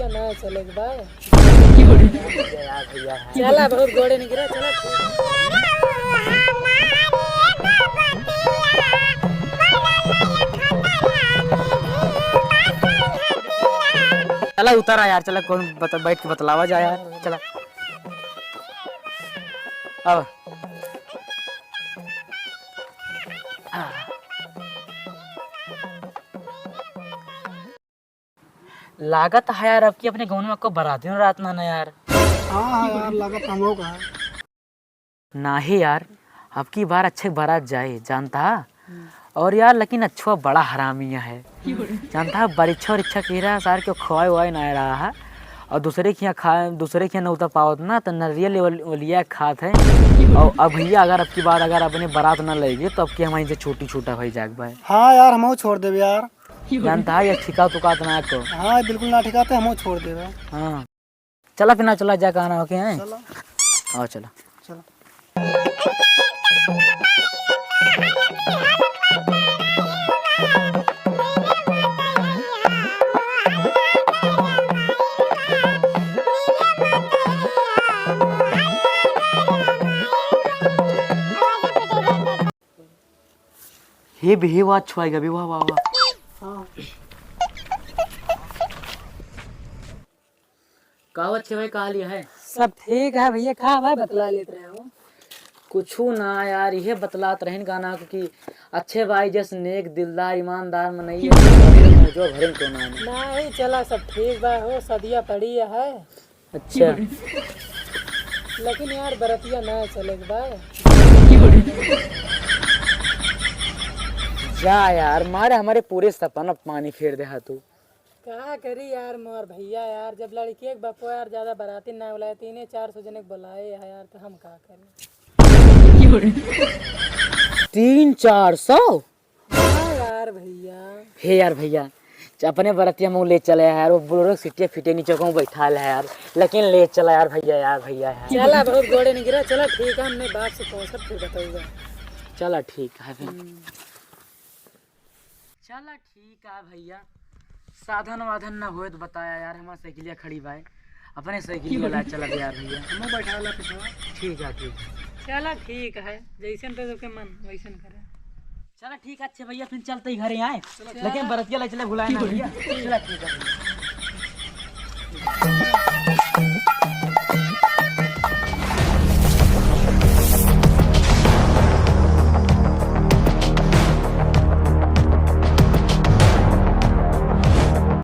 बरतिया ना चले के बाद यार भैया है। चला बहुत गोड़े नहीं गिरा चला चला उतारा यार, चला कौन बैठ के बतलावा जाए यार, चला अब लागत है यार अब की अपने गाँव में को बाराती में रात ना यार। हाँ यार लागत हम लोग है ना ही यार अब की बार अच्छे बारात जाए जानता। और यार लेकिन अच्छा बड़ा हरामिया है जानता है। बरीक्षा वरीक्षा कह रहा सार क्यों खुआए हुआ ना रहा है। और दूसरे के यहाँ न उतर पावत ना तो नरियल वलिया खात है। और अब भैया अगर अब की बार अगर अपने बारात ना लेगी तो अब की हमारी से छोटी छोटा भाई जाग भाई। हाँ यार हम छोड़ देवे यार जानता है ये ठिका तुका ना को। हाँ बिल्कुल ना ठिकाते हम छोड़ देवे। हाँ चला फिर ना चला जा कहना हो के हैं। आओ चला चलो हे भी वाह छुआएगा भी वाह वाह वाह। कहा अच्छे भाई कहा लिया है सब ठीक है भैया खा भाई बतला लेते रहे हो कुछ ना यार ये बतलात रहन गाना कि अच्छे भाई जैसे नेक दिलदार ईमानदार में नहीं जो भरे तो ना नहीं चला सब ठीक बा हो सदिया पड़ी है। अच्छा लेकिन यार बरतिया ना चले के बाद जा यार मारे हमारे पूरे सपना पानी फेर दे तू। क्या करी यार मोर भैया यार जब लड़की एक बापो यार ज्यादा बराती ना बुलाए 300-400 जने बुलाए है यार तो हम क्या करें 300-400 हाँ यार भैया। हे यार भैया अपने बरतिया में ले चले यार वो बोलो सीटे फीटे नीचे को बैठा है यार लेकिन ले चला यार भैया यार चला बहुत गोड़े नहीं गिरा चला ठीक है हमने बात से पहुंचा फिर बताऊंगा। चला ठीक है फिर चला ठीक है भैया साधन वाधन ना हो तो बताया यार हमारा साइकिलिया खड़ी भाई अपने साइकिल वाला चला यार भैया हम बैठा ला पिछवा ठीक है चला ठीक है जैसन तो सबके मन वैसन करे। चला ठीक है अच्छे भैया फिर चलते ही घरे आए लेकिन बरतिया ले चले भुलाए ना भैया। चला ठीक है।